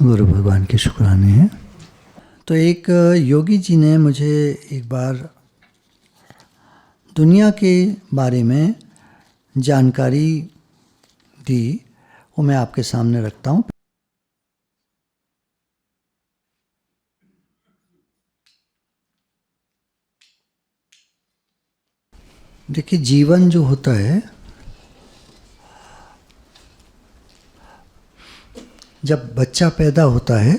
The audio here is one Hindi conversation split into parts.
गुरु भगवान के शुक्राने हैं। तो एक योगी जी ने मुझे एक बार दुनिया के बारे में जानकारी दी, वो मैं आपके सामने रखता हूँ। देखिए, जीवन जो होता है, जब बच्चा पैदा होता है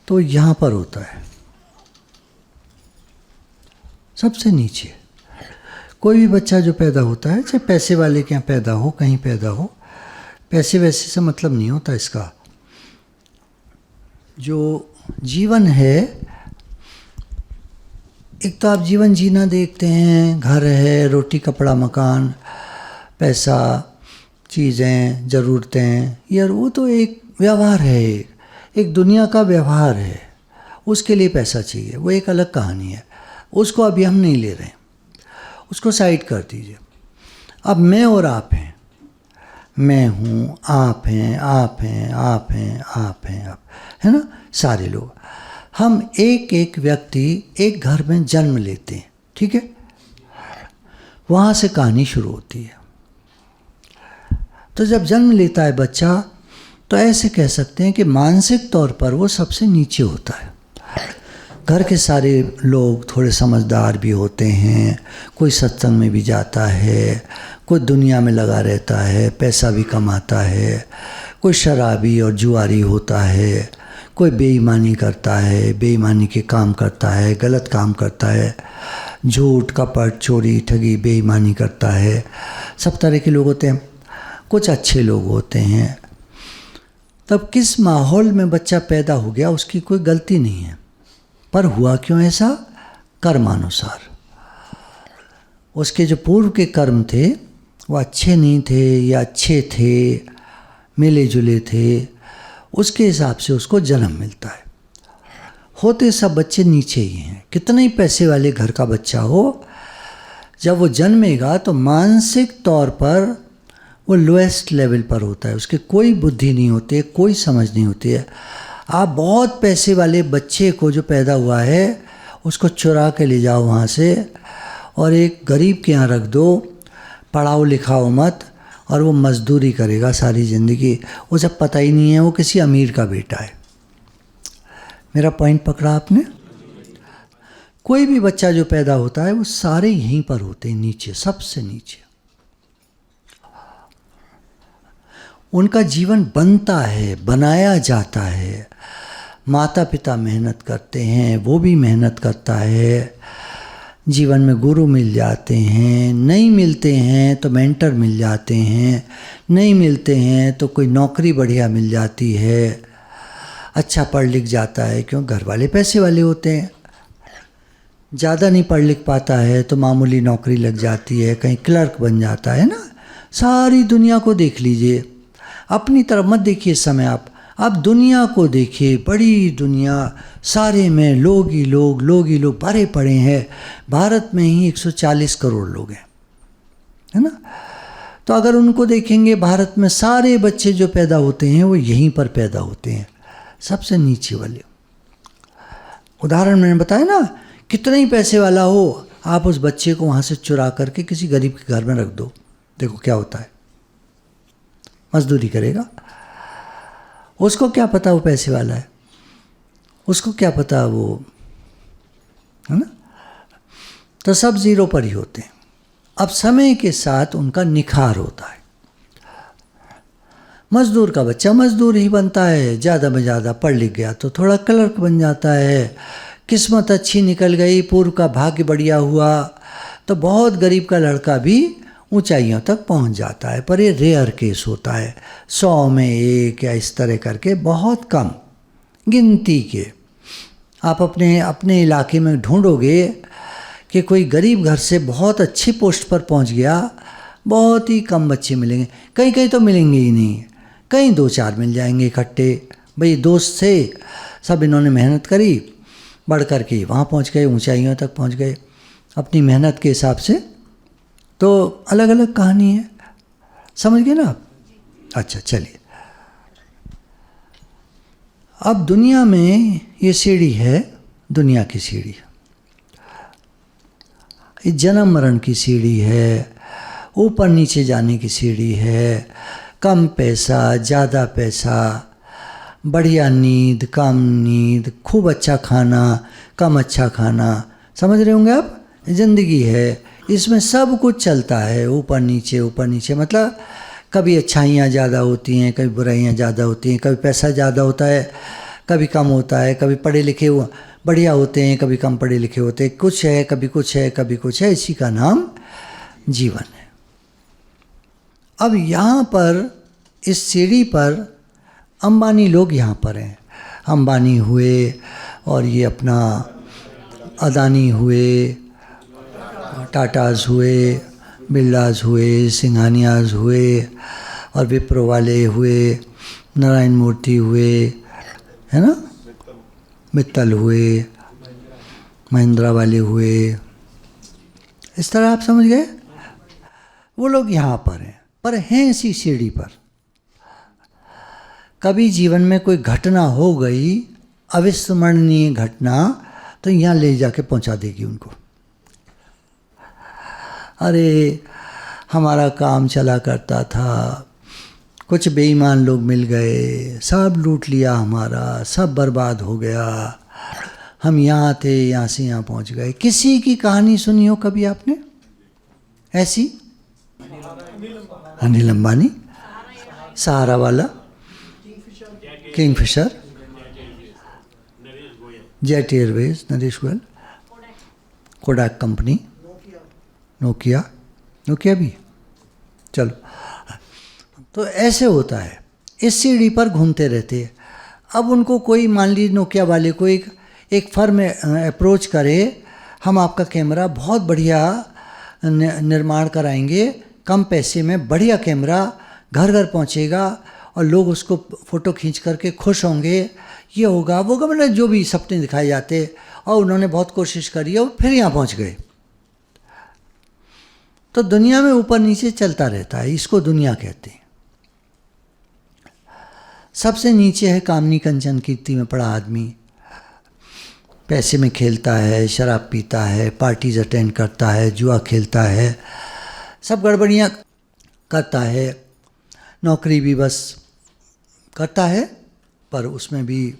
तो यहाँ पर होता है, सबसे नीचे। कोई भी बच्चा जो पैदा होता है, चाहे पैसे वाले के यहाँ पैदा हो, कहीं पैदा हो, पैसे वैसे से मतलब नहीं होता इसका। जो जीवन है, एक तो आप जीवन जीना देखते हैं, घर है, रोटी कपड़ा मकान, पैसा, चीज़ें, ज़रूरतें, यार वो तो एक व्यवहार है, एक दुनिया का व्यवहार है। उसके लिए पैसा चाहिए, वो एक अलग कहानी है, उसको अभी हम नहीं ले रहे हैं, उसको साइड कर दीजिए। अब मैं और आप हैं, मैं हूँ, आप हैं, आप हैं, आप हैं, आप हैं, आप, है ना, सारे लोग। हम एक एक व्यक्ति एक घर में जन्म लेते हैं, ठीक है। वहाँ से कहानी शुरू होती है। तो जब जन्म लेता है बच्चा, तो ऐसे कह सकते हैं कि मानसिक तौर पर वो सबसे नीचे होता है। घर के सारे लोग थोड़े समझदार भी होते हैं, कोई सत्संग में भी जाता है, कोई दुनिया में लगा रहता है, पैसा भी कमाता है, कोई शराबी और जुआरी होता है, कोई बेईमानी करता है, बेईमानी के काम करता है, गलत काम करता है, झूठ कपट चोरी ठगी बेईमानी करता है, सब तरह के लोग होते हैं। कुछ अच्छे लोग होते हैं। तब किस माहौल में बच्चा पैदा हो गया उसकी कोई गलती नहीं है, पर हुआ क्यों ऐसा? कर्मानुसार। उसके जो पूर्व के कर्म थे वो अच्छे नहीं थे या अच्छे थे, मिले जुले थे, उसके हिसाब से उसको जन्म मिलता है। होते सब बच्चे नीचे ही हैं, कितने ही पैसे वाले घर का बच्चा हो, जब वो जन्मेगा तो मानसिक तौर पर वो लोएस्ट लेवल पर होता है। उसके कोई बुद्धि नहीं होती है, कोई समझ नहीं होती है। आप बहुत पैसे वाले बच्चे को जो पैदा हुआ है उसको चुरा के ले जाओ वहाँ से और एक गरीब के यहाँ रख दो, पढ़ाओ लिखाओ मत, और वो मजदूरी करेगा सारी ज़िंदगी। उसे पता ही नहीं है वो किसी अमीर का बेटा है। मेरा पॉइंट पकड़ा आपने? कोई भी बच्चा जो पैदा होता है वो सारे यहीं पर होते हैं, नीचे, सबसे नीचे। उनका जीवन बनता है, बनाया जाता है। माता पिता मेहनत करते हैं, वो भी मेहनत करता है। जीवन में गुरु मिल जाते हैं, नहीं मिलते हैं तो मेंटर मिल जाते हैं, नहीं मिलते हैं तो कोई नौकरी बढ़िया मिल जाती है, अच्छा पढ़ लिख जाता है, क्यों? घर वाले पैसे वाले होते हैं। ज़्यादा नहीं पढ़ लिख पाता है तो मामूली नौकरी लग जाती है, कहीं क्लर्क बन जाता है ना। सारी दुनिया को देख लीजिए, अपनी तरफ मत देखिए इस समय आप दुनिया को देखिए, बड़ी दुनिया, सारे में लोग ही लोग भरे पड़े हैं। भारत में ही 140 करोड़ लोग हैं, है ना। तो अगर उनको देखेंगे, भारत में सारे बच्चे जो पैदा होते हैं वो यहीं पर पैदा होते हैं, सबसे नीचे वाले। उदाहरण मैंने बताया ना, कितना ही पैसे वाला हो, आप उस बच्चे को वहाँ से चुरा करके किसी गरीब के घर में रख दो, देखो क्या होता है। मजदूरी करेगा। उसको क्या पता वो पैसे वाला है, उसको क्या पता वो, है ना। तो सब जीरो पर ही होते हैं। अब समय के साथ उनका निखार होता है। मजदूर का बच्चा मजदूर ही बनता है, ज़्यादा में ज़्यादा पढ़ लिख गया तो थोड़ा क्लर्क बन जाता है। किस्मत अच्छी निकल गई, पूर्व का भाग्य बढ़िया हुआ तो बहुत गरीब का लड़का भी ऊंचाइयों तक पहुंच जाता है। पर ये रेयर केस होता है, 100 में 1 या इस तरह करके, बहुत कम गिनती के। आप अपने इलाके में ढूंढोगे कि कोई गरीब घर से बहुत अच्छी पोस्ट पर पहुंच गया, बहुत ही कम बच्चे मिलेंगे। कहीं कहीं तो मिलेंगे ही नहीं, कहीं 2-4 मिल जाएंगे इकट्ठे। भाई दोस्त से सब इन्होंने मेहनत करी, बढ़ कर के वहाँ पहुँच गए, ऊंचाइयों तक पहुँच गए अपनी मेहनत के हिसाब से। तो अलग अलग कहानी है, समझ गए ना आप? अच्छा चलिए, अब दुनिया में ये सीढ़ी है, दुनिया की सीढ़ी, ये जन्म मरण की सीढ़ी है, ऊपर नीचे जाने की सीढ़ी है, कम पैसा ज़्यादा पैसा, बढ़िया नींद कम नींद, खूब अच्छा खाना कम अच्छा खाना, समझ रहे होंगे आप। ज़िंदगी है, इसमें सब कुछ चलता है, ऊपर नीचे, मतलब कभी अच्छाइयाँ ज़्यादा होती हैं, कभी बुराइयाँ ज़्यादा होती हैं, कभी पैसा ज़्यादा होता है, कभी कम होता है, कभी पढ़े लिखे बढ़िया होते हैं, कभी कम पढ़े लिखे होते हैं, कुछ है कभी कुछ है कभी कुछ है, इसी का नाम जीवन है। अब यहाँ पर इस सीढ़ी पर अंबानी लोग यहाँ पर हैं, अंबानी हुए और ये अपना अदानी हुए, टाटाज हुए, बिरलाज हुए, सिंघानियाज हुए और विप्रो वाले हुए, नारायण मूर्ति हुए, है ना, मित्तल हुए, महिंद्रा वाले हुए, इस तरह आप समझ गए। वो लोग यहाँ पर हैं इसी सीढ़ी पर। कभी जीवन में कोई घटना हो गई, अविस्मरणीय घटना, तो यहाँ ले जाके पहुँचा देगी उनको। अरे हमारा काम चला करता था, कुछ बेईमान लोग मिल गए, सब लूट लिया हमारा, सब बर्बाद हो गया, हम यहाँ थे, यहाँ से यहाँ पहुँच गए। किसी की कहानी सुनी हो कभी आपने ऐसी? अनिल अंबानी, सहारा वाला, Kingfisher, jet Airways, Naresh Goyal, कोडाक company, Nokia भी, चलो। तो ऐसे होता है, इस सीढ़ी पर घूमते रहते हैं। अब उनको कोई, मान लीजिए नोकिया वाले को एक फर्म अप्रोच करे, हम आपका कैमरा बहुत बढ़िया निर्माण कराएंगे, कम पैसे में बढ़िया कैमरा घर घर पहुंचेगा और लोग उसको फ़ोटो खींच करके खुश होंगे, ये होगा वो होगा, मतलब जो भी सपने दिखाए जाते। और उन्होंने बहुत कोशिश करी और फिर यहाँ पहुँच गए। तो दुनिया में ऊपर नीचे चलता रहता है, इसको दुनिया कहते हैं। सबसे नीचे है कामनी कंचन कीर्ति में पड़ा आदमी, पैसे में खेलता है, शराब पीता है, पार्टीज अटेंड करता है, जुआ खेलता है, सब गड़बड़ियाँ करता है, नौकरी भी बस करता है, पर उसमें भी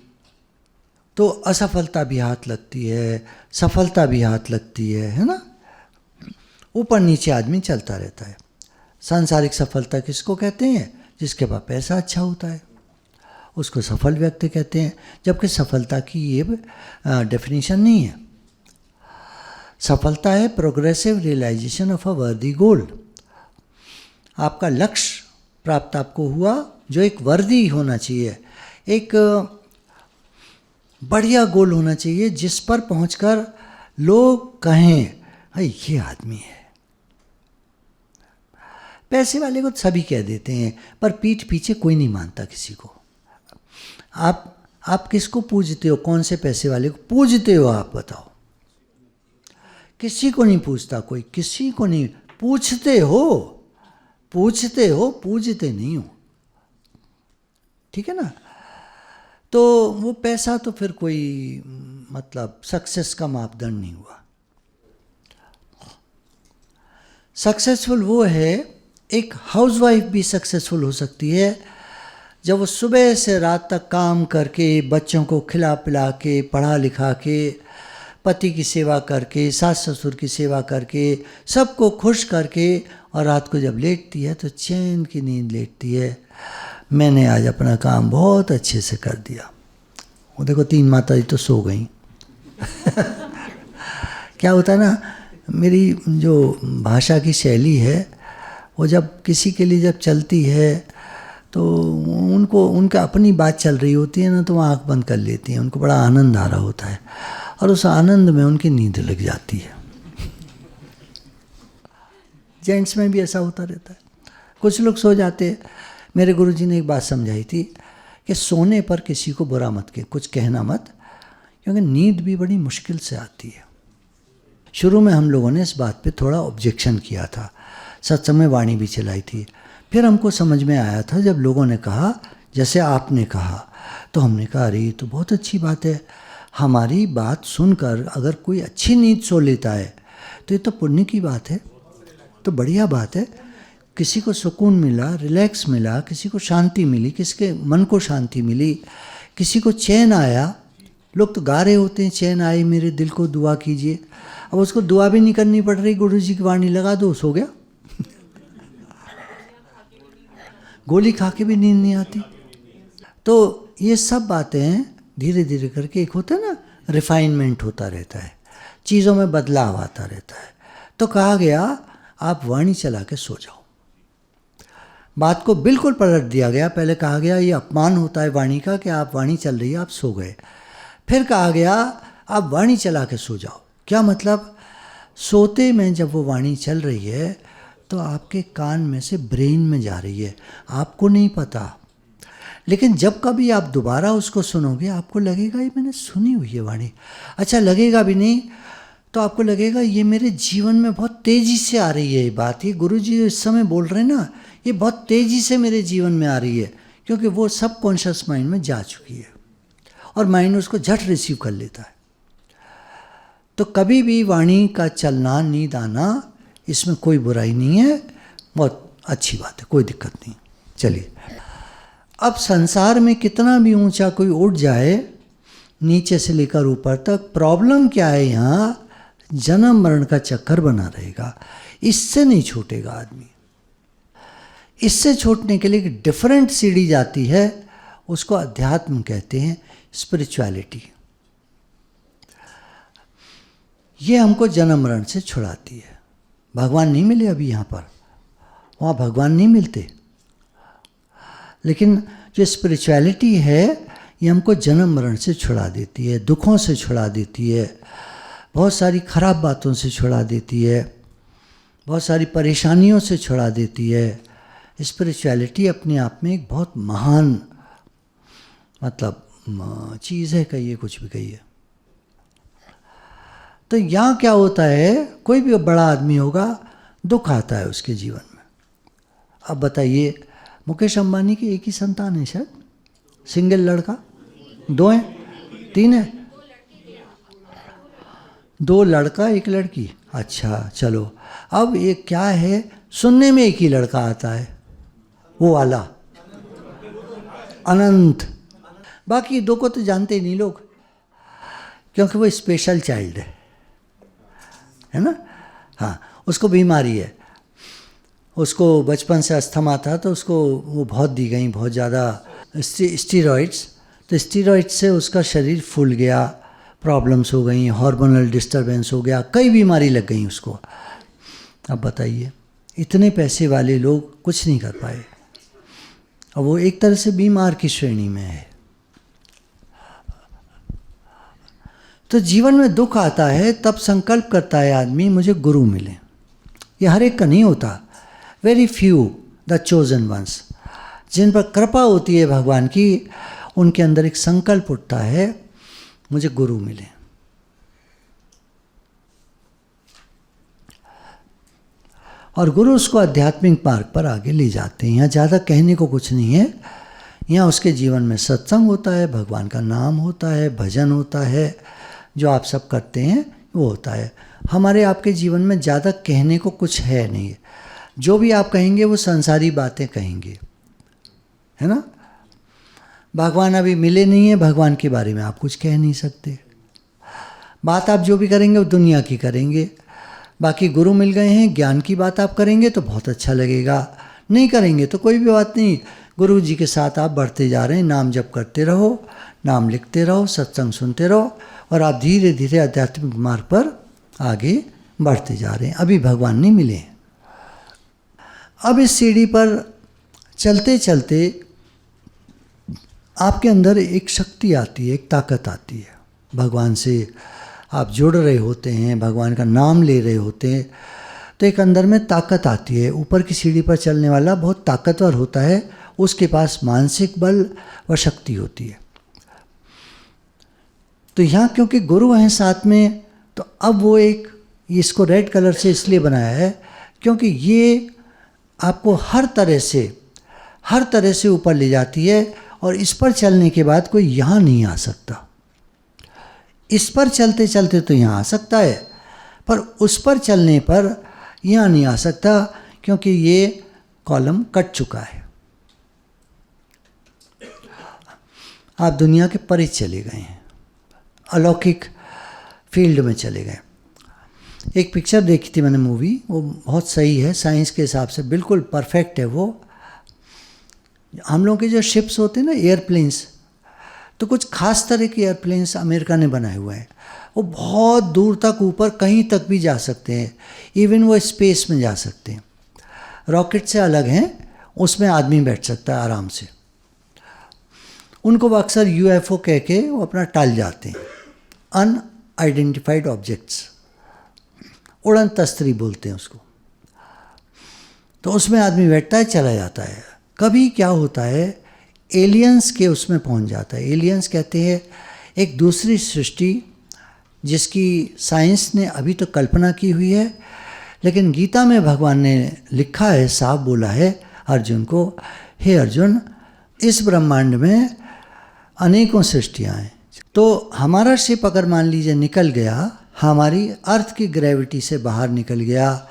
तो असफलता भी हाथ लगती है, सफलता भी हाथ लगती है ना। ऊपर नीचे आदमी चलता रहता है। सांसारिक सफलता किसको कहते हैं? जिसके पास पैसा अच्छा होता है, उसको सफल व्यक्ति कहते हैं। जबकि सफलता की ये डेफिनेशन नहीं है। सफलता है प्रोग्रेसिव रियलाइजेशन ऑफ अ वर्दी गोल। आपका लक्ष्य प्राप्त आपको हुआ जो एक वर्दी होना चाहिए, एक बढ़िया गोल होना चाहिए, जिस पर पहुंचकर लोग कहें भाई ये आदमी है। पैसे वाले को सभी कह देते हैं, पर पीठ पीछे कोई नहीं मानता किसी को। आप किसको पूजते हो? कौन से पैसे वाले को पूजते हो आप बताओ? किसी को नहीं पूछता कोई, किसी को नहीं पूछते हो, पूजते नहीं हो, ठीक है ना। तो वो पैसा तो फिर कोई मतलब सक्सेस का मापदंड नहीं हुआ। सक्सेसफुल वो है, एक हाउसवाइफ भी सक्सेसफुल हो सकती है जब वो सुबह से रात तक काम करके, बच्चों को खिला पिला के, पढ़ा लिखा के, पति की सेवा करके, सास ससुर की सेवा करके, सबको खुश करके, और रात को जब लेटती है तो चैन की नींद लेटती है। मैंने आज अपना काम बहुत अच्छे से कर दिया। वो देखो 3 माता जी तो सो गई। क्या होता है ना, मेरी जो भाषा की शैली है वो जब किसी के लिए जब चलती है तो उनका अपनी बात चल रही होती है ना, तो वो आँख बंद कर लेती हैं, उनको बड़ा आनंद आ रहा होता है और उस आनंद में उनकी नींद लग जाती है। जेंट्स में भी ऐसा होता रहता है, कुछ लोग सो जाते हैं। मेरे गुरुजी ने एक बात समझाई थी कि सोने पर किसी को बुरा मत कुछ कहना मत, क्योंकि नींद भी बड़ी मुश्किल से आती है। शुरू में हम लोगों ने इस बात पे थोड़ा ऑब्जेक्शन किया था, सत्संग में वाणी भी चलाई थी। फिर हमको समझ में आया था जब लोगों ने कहा, जैसे आपने कहा, तो हमने कहा अरे ये तो बहुत अच्छी बात है, हमारी बात सुनकर अगर कोई अच्छी नींद सो लेता है तो ये तो पुण्य की बात है, तो बढ़िया बात है। किसी को सुकून मिला, रिलैक्स मिला, किसी को शांति मिली, किसी के मन को शांति मिली, किसी को चैन आया। लोग तो गा रहे होते हैं चैन आए मेरे दिल को दुआ कीजिए, अब उसको दुआ भी नहीं करनी पड़ रही, गुरु जी की वाणी लगा दो सो गया। गोली खा के भी नींद नहीं आती। तो ये सब बातें धीरे धीरे करके एक होता है ना, रिफाइनमेंट होता रहता है, चीज़ों में बदलाव आता रहता है। तो कहा गया आप वाणी चला के सो जाओ। बात को बिल्कुल पलट दिया गया। पहले कहा गया ये अपमान होता है वाणी का कि आप वाणी चल रही है आप सो गए। फिर कहा गया आप वाणी चला के सो जाओ। क्या मतलब? सोते में जब वो वाणी चल रही है तो आपके कान में से ब्रेन में जा रही है, आपको नहीं पता। लेकिन जब कभी आप दोबारा उसको सुनोगे आपको लगेगा ये मैंने सुनी हुई है वाणी। अच्छा लगेगा भी नहीं तो आपको लगेगा ये मेरे जीवन में बहुत तेज़ी से आ रही है ये बात, ये गुरुजी इस समय बोल रहे हैं ना, ये बहुत तेज़ी से मेरे जीवन में आ रही है, क्योंकि वो सब कॉन्शियस माइंड में जा चुकी है और माइंड उसको झट रिसीव कर लेता है। तो कभी भी वाणी का चलना, नींद आना, इसमें कोई बुराई नहीं है, बहुत अच्छी बात है, कोई दिक्कत नहीं। चलिए, अब संसार में कितना भी ऊंचा कोई उठ जाए नीचे से लेकर ऊपर तक, प्रॉब्लम क्या है यहाँ? जन्म मरण का चक्कर बना रहेगा, इससे नहीं छूटेगा आदमी। इससे छूटने के लिए एक डिफरेंट सीढ़ी जाती है, उसको अध्यात्म कहते हैं, स्पिरिचुअलिटी। ये हमको जन्म मरण से छुड़ाती है। भगवान नहीं मिले अभी यहाँ पर, वहाँ भगवान नहीं मिलते, लेकिन जो स्पिरिचुअलिटी है ये हमको जन्म मरण से छुड़ा देती है, दुखों से छुड़ा देती है, बहुत सारी खराब बातों से छुड़ा देती है, बहुत सारी परेशानियों से छुड़ा देती है। स्पिरिचुअलिटी अपने आप में एक बहुत महान मतलब चीज़ है, कहिए कुछ भी कहिए। तो यहाँ क्या होता है, कोई भी बड़ा आदमी होगा दुख आता है उसके जीवन में। अब बताइए, मुकेश अंबानी की एक ही संतान है शायद, सिंगल लड़का, 2 हैं, 3 है, 2 लड़का 1 लड़की। अच्छा चलो, अब ये क्या है, सुनने में एक ही लड़का आता है, वो वाला अनंत। बाकी 2 को तो जानते ही नहीं लोग, क्योंकि वो स्पेशल चाइल्ड है ना। हाँ, उसको बीमारी है, उसको बचपन से अस्थमा था, तो उसको वो बहुत दी गई, बहुत ज़्यादा स्टीरॉइड्स। तो स्टीरॉइड्स से उसका शरीर फूल गया, प्रॉब्लम्स हो गई, हार्मोनल डिस्टर्बेंस हो गया, कई बीमारी लग गई उसको। अब बताइए, इतने पैसे वाले लोग कुछ नहीं कर पाए, और वो एक तरह से बीमार की श्रेणी में है। तो जीवन में दुख आता है तब संकल्प करता है आदमी मुझे गुरु मिले। ये हर एक का नहीं होता, very few the chosen ones, जिन पर कृपा होती है भगवान की, उनके अंदर एक संकल्प उठता है मुझे गुरु मिले। और गुरु उसको आध्यात्मिक मार्ग पर आगे ले जाते हैं। यहाँ ज़्यादा कहने को कुछ नहीं है, यहाँ उसके जीवन में सत्संग होता है, भगवान का नाम होता है, भजन होता है, जो आप सब करते हैं वो होता है। हमारे आपके जीवन में ज़्यादा कहने को कुछ है नहीं, जो भी आप कहेंगे वो संसारी बातें कहेंगे, है ना। भगवान अभी मिले नहीं है, भगवान के बारे में आप कुछ कह नहीं सकते। बात आप जो भी करेंगे वो दुनिया की करेंगे। बाकी गुरु मिल गए हैं, ज्ञान की बात आप करेंगे तो बहुत अच्छा लगेगा, नहीं करेंगे तो कोई भी बात नहीं। गुरु जी के साथ आप बढ़ते जा रहे हैं, नाम जप करते रहो, नाम लिखते रहो, सत्संग सुनते रहो, और आप धीरे धीरे आध्यात्मिक मार्ग पर आगे बढ़ते जा रहे हैं। अभी भगवान नहीं मिले। अब इस सीढ़ी पर चलते चलते आपके अंदर एक शक्ति आती है, एक ताकत आती है। भगवान से आप जुड़ रहे होते हैं, भगवान का नाम ले रहे होते हैं, तो एक अंदर में ताकत आती है। ऊपर की सीढ़ी पर चलने वाला बहुत ताकतवर होता है, उसके पास मानसिक बल व शक्ति होती है। तो यहाँ क्योंकि गुरु हैं साथ में, तो अब वो एक, इसको रेड कलर से इसलिए बनाया है क्योंकि ये आपको हर तरह से ऊपर ले जाती है और इस पर चलने के बाद कोई यहाँ नहीं आ सकता। इस पर चलते चलते तो यहाँ आ सकता है, पर उस पर चलने पर यहाँ नहीं आ सकता, क्योंकि ये कॉलम कट चुका है। आप दुनिया के परे चले गए हैं, अलौकिक फील्ड में चले गए। एक पिक्चर देखी थी मैंने, मूवी, वो बहुत सही है, साइंस के हिसाब से बिल्कुल परफेक्ट है वो। हम लोग के जो शिप्स होते हैं ना, एयरप्लेन्स, तो कुछ खास तरह के एयरप्लेन्स अमेरिका ने बनाए हुए हैं। वो बहुत दूर तक, ऊपर कहीं तक भी जा सकते हैं, इवन वो स्पेस में जा सकते हैं। रॉकेट से अलग हैं, उसमें आदमी बैठ सकता है आराम से। उनको वो अक्सर यूएफओ कह के वो अपना टाल जाते हैं, अनआइडेंटिफाइड ऑब्जेक्ट्स, उड़न तस्तरी बोलते हैं उसको। तो उसमें आदमी बैठता है, चला जाता है। कभी क्या होता है, एलियंस के उसमें पहुंच जाता है। एलियंस कहते हैं एक दूसरी सृष्टि जिसकी साइंस ने अभी तो कल्पना की हुई है, लेकिन गीता में भगवान ने लिखा है, साफ बोला है अर्जुन को, हे अर्जुन, इस ब्रह्मांड में अनेकों सृष्टियाँ हैं। तो हमारा शिप अगर मान लीजिए निकल गया, हमारी अर्थ की ग्रेविटी से बाहर निकल गया,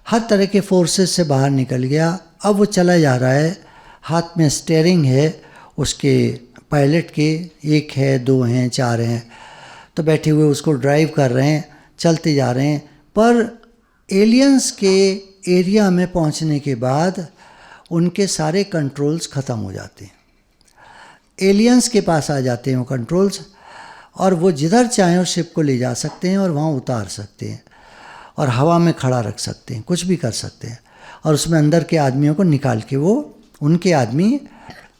हर तरह के फोर्सेस से बाहर निकल गया, अब वो चला जा रहा है, हाथ में स्टीयरिंग है उसके पायलट के, एक है, दो हैं, चार हैं, तो बैठे हुए उसको ड्राइव कर रहे हैं, चलते जा रहे हैं। पर एलियंस के एरिया में पहुंचने के बाद उनके सारे कंट्रोल्स ख़त्म हो जाते हैं। एलियंस के पास आ जाते हैं वो कंट्रोल्स, और वो जिधर चाहें उस शिप को ले जा सकते हैं और वहाँ उतार सकते हैं और हवा में खड़ा रख सकते हैं, कुछ भी कर सकते हैं। और उसमें अंदर के आदमियों को निकाल के वो उनके आदमी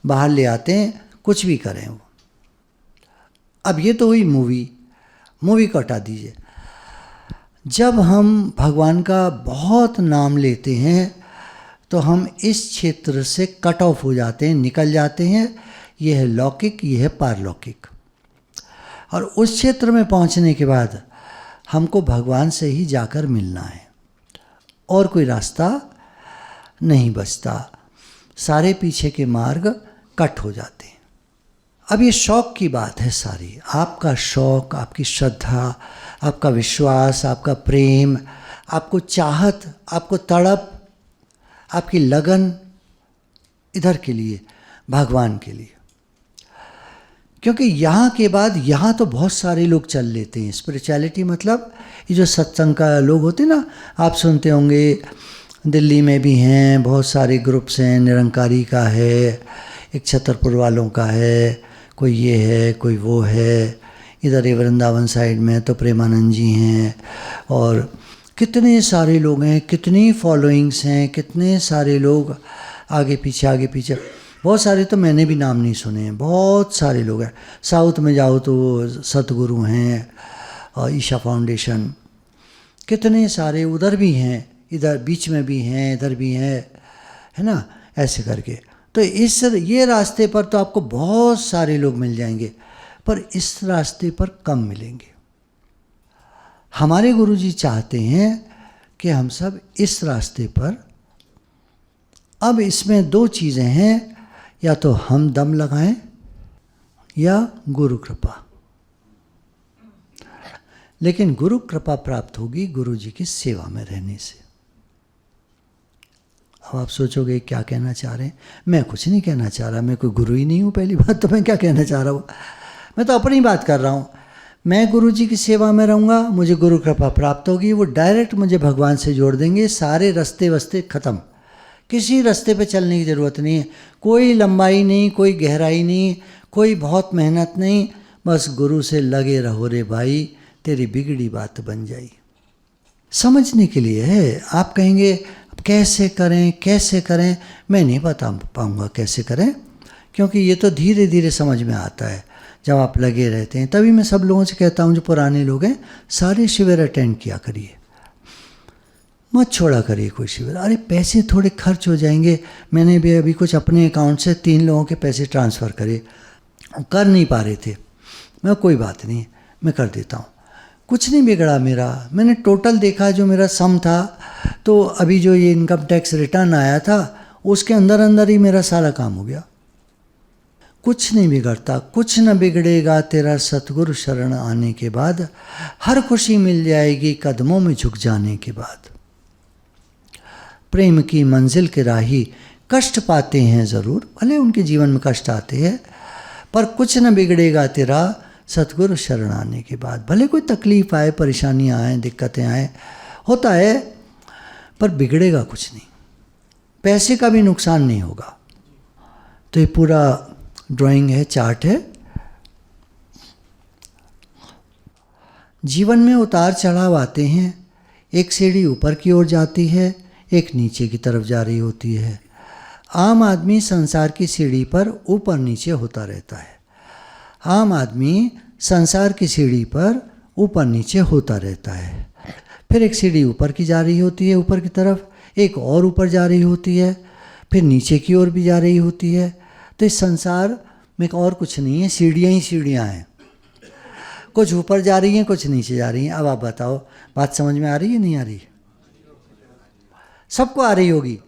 बाहर ले आते हैं, कुछ भी करें वो। अब ये तो हुई मूवी को हटा दीजिए। जब हम भगवान का बहुत नाम लेते हैं तो हम इस क्षेत्र से कट ऑफ हो जाते हैं, निकल जाते हैं। यह है लौकिक, यह है पारलौकिक। और उस क्षेत्र में पहुंचने के बाद हमको भगवान से ही जाकर मिलना है, और कोई रास्ता नहीं बचता। सारे पीछे के मार्ग कट हो जाते हैं। अब ये शौक की बात है सारी, आपका शौक, आपकी श्रद्धा, आपका विश्वास, आपका प्रेम, आपको चाहत, आपको तड़प, आपकी लगन इधर के लिए, भगवान के लिए। क्योंकि यहाँ के बाद यहाँ तो बहुत सारे लोग चल लेते हैं। स्पिरिचुअलिटी मतलब ये जो सत्संग का लोग होते हैं ना, आप सुनते होंगे, दिल्ली में भी हैं, बहुत सारे ग्रुप्स हैं, निरंकारी का है, एक छतरपुर वालों का है, कोई ये है, कोई वो है, इधर ये वृंदावन साइड में तो प्रेमानंद जी हैं, और कितने सारे लोग हैं, कितनी फॉलोइंग्स हैं, कितने सारे लोग आगे पीछे। बहुत सारे तो मैंने भी नाम नहीं सुने हैं, बहुत सारे लोग हैं। साउथ में जाओ तो सतगुरु हैं, और ईशा फाउंडेशन, कितने सारे उधर भी हैं, इधर बीच में भी हैं, इधर भी हैं, है ना, ऐसे करके। तो ये रास्ते पर तो आपको बहुत सारे लोग मिल जाएंगे, पर इस रास्ते पर कम मिलेंगे। हमारे गुरुजी चाहते हैं कि हम सब इस रास्ते पर, अब इसमें दो चीज़ें हैं, या तो हम दम लगाएं या गुरु कृपा। लेकिन गुरु कृपा प्राप्त होगी गुरु जी की सेवा में रहने से। अब आप सोचोगे क्या कहना चाह रहे हैं? मैं कुछ नहीं कहना चाह रहा, मैं कोई गुरु ही नहीं हूँ। पहली बात तो मैं क्या कहना चाह रहा हूँ, मैं तो अपनी बात कर रहा हूँ। मैं गुरु जी की सेवा में रहूँगा, मुझे गुरु कृपा प्राप्त होगी, वो डायरेक्ट मुझे भगवान से जोड़ देंगे। सारे रास्ते वस्ते ख़त्म, किसी रास्ते पे चलने की ज़रूरत नहीं है, कोई लंबाई नहीं, कोई गहराई नहीं, कोई बहुत मेहनत नहीं, बस गुरु से लगे रहो रे भाई, तेरी बिगड़ी बात बन जाई। समझने के लिए है। आप कहेंगे कैसे करें, मैं नहीं बता पाऊँगा कैसे करें, क्योंकि ये तो धीरे धीरे समझ में आता है जब आप लगे रहते हैं। तभी मैं सब लोगों से कहता हूँ, जो पुराने लोग हैं, सारे शिविर अटेंड किया करिए, मत छोड़ा करिए कोई शिविर। अरे पैसे थोड़े खर्च हो जाएंगे। मैंने भी अभी कुछ अपने अकाउंट से 3 लोगों के पैसे ट्रांसफ़र करे, कर नहीं पा रहे थे। मैं कोई बात नहीं, मैं कर देता हूँ, कुछ नहीं बिगड़ा मेरा। मैंने टोटल देखा जो मेरा सम था, तो अभी जो ये इनकम टैक्स रिटर्न आया था उसके अंदर ही मेरा सारा काम हो गया। कुछ नहीं बिगड़ता, कुछ न बिगड़ेगा तेरा सतगुरु शरण आने के बाद, हर खुशी मिल जाएगी कदमों में झुक जाने के बाद। प्रेम की मंजिल के राही कष्ट पाते हैं ज़रूर, भले उनके जीवन में कष्ट आते हैं, पर कुछ न बिगड़ेगा तेरा सतगुरु शरण आने के बाद। भले कोई तकलीफ आए, परेशानियाँ आए, दिक्कतें आए, होता है, पर बिगड़ेगा कुछ नहीं, पैसे का भी नुकसान नहीं होगा। तो ये पूरा ड्राइंग है, चार्ट है। जीवन में उतार चढ़ाव आते हैं, एक सीढ़ी ऊपर की ओर जाती है, एक नीचे की तरफ जा रही होती है। आम आदमी संसार की सीढ़ी पर ऊपर नीचे होता रहता है। आम आदमी संसार की सीढ़ी पर ऊपर नीचे होता रहता है। फिर एक सीढ़ी ऊपर की जा रही होती है, ऊपर की तरफ, एक और ऊपर जा रही होती है, फिर नीचे की ओर भी जा रही होती है। तो इस संसार में और कुछ नहीं है, सीढ़ियाँ ही सीढ़ियाँ हैं, कुछ ऊपर जा रही हैं, कुछ नीचे जा रही हैं। अब आप बताओ, बात समझ में आ रही है नहीं आ रही? सबको आ रही होगी।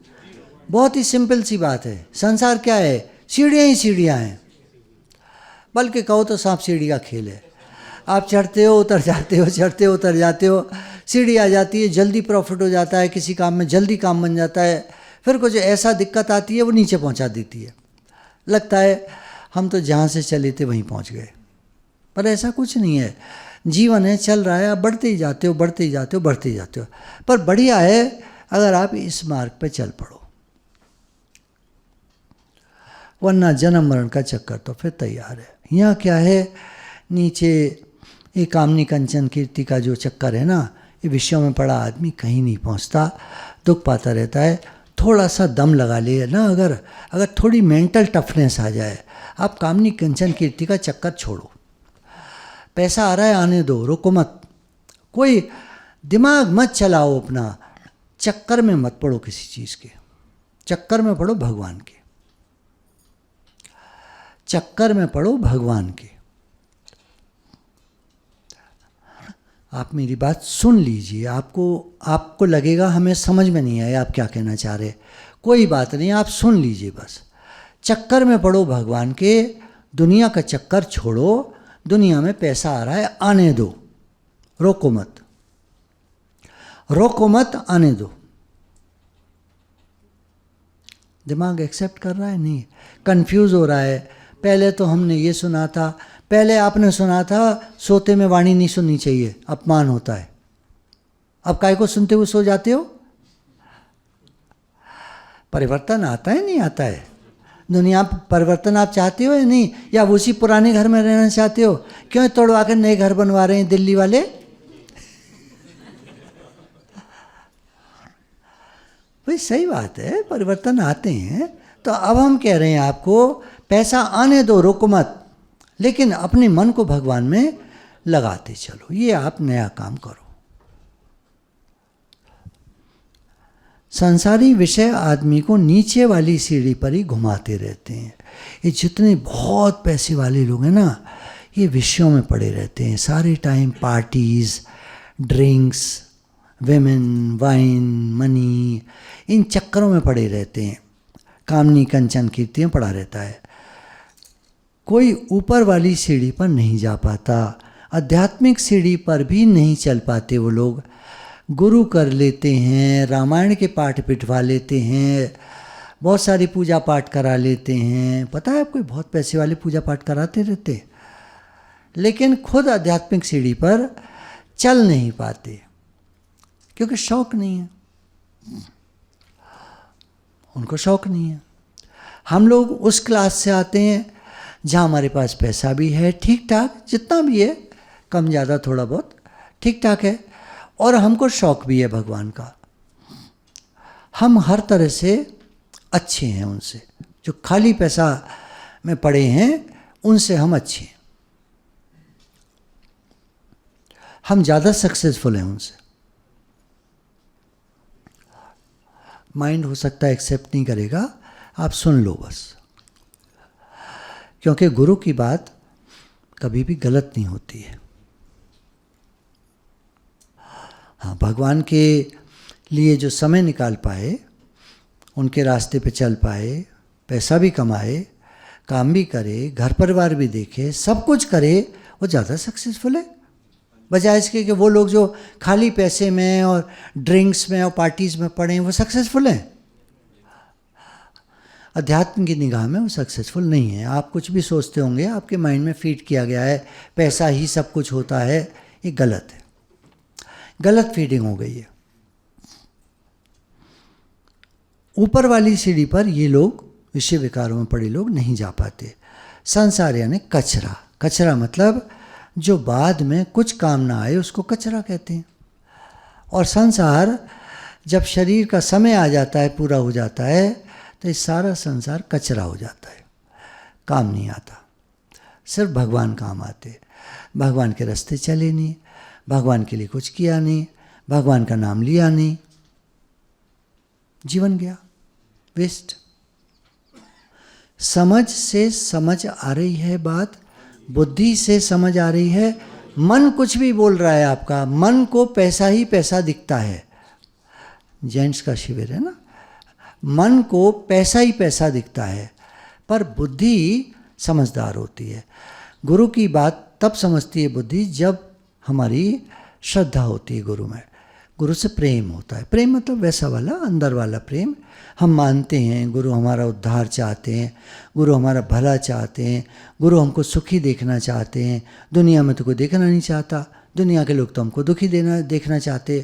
बहुत ही सिंपल सी बात है। संसार क्या है? सीढ़ियाँ ही सीढ़ियाँ हैं, बल्कि कहो तो सांप सीढ़ी का खेल है। आप चढ़ते हो, उतर जाते हो, चढ़ते हो, उतर जाते हो, सीढ़ी आ जाती है, जल्दी प्रॉफिट हो जाता है, किसी काम में जल्दी काम बन जाता है, फिर कुछ ऐसा दिक्कत आती है वो नीचे पहुंचा देती है। लगता है हम तो जहाँ से चले थे वहीं पहुँच गए, पर ऐसा कुछ नहीं है। जीवन है, चल रहा है, आप बढ़ते ही जाते हो, बढ़ते ही जाते हो, बढ़ते ही जाते हो। पर बढ़िया है अगर आप इस मार्ग पे चल पड़ो, वरना जन्म मरण का चक्कर तो फिर तैयार है। यहाँ क्या है, नीचे ये कामनी कंचन कीर्ति का जो चक्कर है ना, ये विषयों में पड़ा आदमी कहीं नहीं पहुँचता, दुख पाता रहता है। थोड़ा सा दम लगा ले ना, अगर थोड़ी मेंटल टफनेस आ जाए, आप कामनी कंचन कीर्ति का चक्कर छोड़ो। पैसा आ रहा है, आने दो, रुको मत, कोई दिमाग मत चलाओ अपना, चक्कर में मत पड़ो किसी चीज़ के, चक्कर में पड़ो भगवान के, चक्कर में पड़ो भगवान के। आप मेरी बात सुन लीजिए, आपको लगेगा हमें समझ में नहीं आया आप क्या कहना चाह रहे, कोई बात नहीं, आप सुन लीजिए बस। चक्कर में पड़ो भगवान के, दुनिया का चक्कर छोड़ो, दुनिया में पैसा आ रहा है, आने दो, रोको मत, रोको मत, आने दो। दिमाग एक्सेप्ट कर रहा है? नहीं, कंफ्यूज हो रहा है। पहले तो हमने ये सुना था, पहले आपने सुना था सोते में वाणी नहीं सुननी चाहिए, अपमान होता है। अब काय को सुनते हुए सो जाते हो? परिवर्तन आता है नहीं आता है? दुनिया परिवर्तन आप चाहते हो या नहीं, या उसी पुराने घर में रहना चाहते हो? क्यों तोड़वा कर नए घर बनवा रहे हैं दिल्ली वाले? भाई सही बात है, परिवर्तन आते हैं। तो अब हम कह रहे हैं आपको, पैसा आने दो, रोको मत, लेकिन अपने मन को भगवान में लगाते चलो। ये आप नया काम करो। संसारी विषय आदमी को नीचे वाली सीढ़ी पर ही घुमाते रहते हैं। ये जितने बहुत पैसे वाले लोग हैं ना, ये विषयों में पड़े रहते हैं सारे time, parties, drinks, women, wine, money, इन चक्करों में पड़े रहते हैं। कामनी कंचन कीर्तियाँ पड़ा रहता है। कोई ऊपर वाली सीढ़ी पर नहीं जा पाता, आध्यात्मिक सीढ़ी पर भी नहीं चल पाते वो लोग। गुरु कर लेते हैं, रामायण के पाठ पिटवा लेते हैं, बहुत सारी पूजा पाठ करा लेते हैं। पता है आपको, बहुत पैसे वाले पूजा पाठ कराते रहते, लेकिन खुद आध्यात्मिक सीढ़ी पर चल नहीं पाते, क्योंकि शौक नहीं है, उनको शौक नहीं है। हम लोग उस क्लास से आते हैं जहाँ हमारे पास पैसा भी है, ठीक ठाक, जितना भी है, कम ज़्यादा थोड़ा बहुत ठीक ठाक है, और हमको शौक भी है भगवान का। हम हर तरह से अच्छे हैं उनसे, जो खाली पैसा में पड़े हैं उनसे हम अच्छे हैं, हम ज़्यादा सक्सेसफुल हैं उनसे। माइंड हो सकता है एक्सेप्ट नहीं करेगा, आप सुन लो बस, क्योंकि गुरु की बात कभी भी गलत नहीं होती है। हाँ, भगवान के लिए जो समय निकाल पाए, उनके रास्ते पे चल पाए, पैसा भी कमाए, काम भी करे, घर परिवार भी देखे, सब कुछ करे, वो ज़्यादा सक्सेसफुल है बजाय इसके कि वो लोग जो खाली पैसे में और ड्रिंक्स में और पार्टीज़ में पड़े हैं वो सक्सेसफुल हैं। अध्यात्म की निगाह में वो सक्सेसफुल नहीं है। आप कुछ भी सोचते होंगे, आपके माइंड में फीड किया गया है पैसा ही सब कुछ होता है, ये गलत है, गलत फीडिंग हो गई है। ऊपर वाली सीढ़ी पर ये लोग विषय विकारों में पड़े लोग नहीं जा पाते। संसार यानी कचरा, कचरा मतलब जो बाद में कुछ काम ना आए उसको कचरा कहते हैं। और संसार जब शरीर का समय आ जाता है, पूरा हो जाता है, तो ये सारा संसार कचरा हो जाता है, काम नहीं आता। सिर्फ भगवान काम आते, भगवान के रास्ते चले नहीं, भगवान के लिए कुछ किया नहीं, भगवान का नाम लिया नहीं, जीवन गया वेस्ट। समझ से समझ आ रही है बात, बुद्धि से समझ आ रही है। मन कुछ भी बोल रहा है आपका, मन को पैसा ही पैसा दिखता है। जेंट्स का शिविर है ना, मन को पैसा ही पैसा दिखता है, पर बुद्धि समझदार होती है। गुरु की बात तब समझती है बुद्धि जब हमारी श्रद्धा होती है गुरु में, गुरु से प्रेम होता है। प्रेम मतलब वैसा वाला अंदर वाला प्रेम। हम मानते हैं गुरु हमारा उद्धार चाहते हैं, गुरु हमारा भला चाहते हैं, गुरु हमको सुखी देखना चाहते हैं। दुनिया में तो कोई देखना नहीं चाहता, दुनिया के लोग तो हमको दुखी देखना चाहते,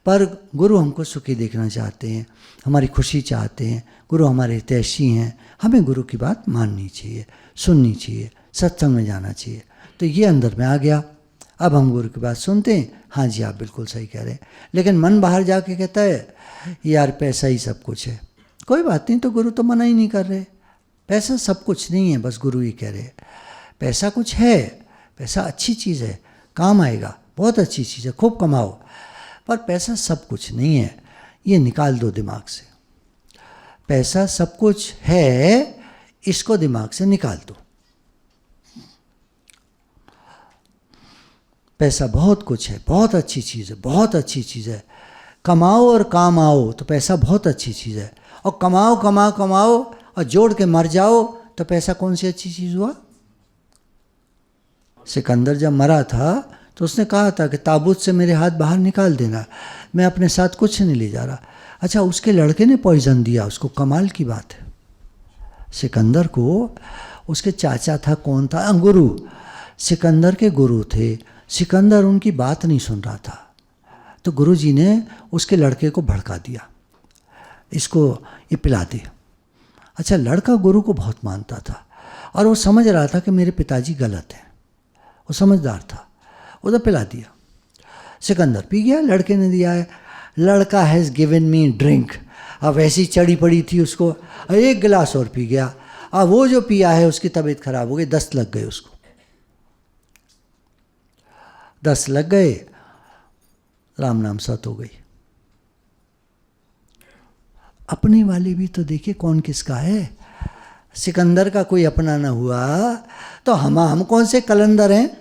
पर गुरु हमको सुखी देखना चाहते हैं, हमारी खुशी चाहते हैं, गुरु हमारे हितैषी हैं। हमें गुरु की बात माननी चाहिए, सुननी चाहिए, सत्संग में जाना चाहिए। तो ये अंदर में आ गया। अब हम गुरु की बात सुनते हैं, हाँ जी आप बिल्कुल सही कह रहे हैं, लेकिन मन बाहर जाके कहता है यार पैसा ही सब कुछ है। कोई बात नहीं, तो गुरु तो मना ही नहीं कर रहे, पैसा सब कुछ नहीं है, बस गुरु ही कह रहे पैसा कुछ है, पैसा अच्छी चीज़ है, काम आएगा, बहुत अच्छी चीज़ है, खूब कमाओ, पर पैसा सब कुछ नहीं है, ये निकाल दो दिमाग से। पैसा सब कुछ है, इसको दिमाग से निकाल दो। पैसा बहुत कुछ है, बहुत अच्छी चीज़ है, बहुत अच्छी चीज़ है। कमाओ और काम आओ तो पैसा बहुत अच्छी चीज़ है, और कमाओ कमाओ कमाओ और जोड़ के मर जाओ तो पैसा कौन सी अच्छी चीज़ हुआ? सिकंदर जब मरा था तो उसने कहा था कि ताबूत से मेरे हाथ बाहर निकाल देना, मैं अपने साथ कुछ नहीं ले जा रहा। अच्छा, उसके लड़के ने पॉइजन दिया उसको, कमाल की बात है। सिकंदर को उसके चाचा था, कौन था? गुरु, सिकंदर के गुरु थे। सिकंदर उनकी बात नहीं सुन रहा था, तो गुरुजी ने उसके लड़के को भड़का दिया, इसको ये पिला दे। अच्छा, लड़का गुरु को बहुत मानता था और वो समझ रहा था कि मेरे पिताजी गलत हैं, वो समझदार था, उधर पिला दिया। सिकंदर पी गया, लड़के ने दिया है। लड़का हैज़ गिवन मी ड्रिंक, अब ऐसी चढ़ी पड़ी थी उसको, एक गिलास और पी गया। अब वो जो पिया है उसकी तबीयत खराब हो गई, 10 लग गए उसको, 10 लग गए, राम नाम सत हो गई। अपने वाले भी तो देखिए कौन किसका है। सिकंदर का कोई अपना ना हुआ तो हम कौन से कलंदर हैं?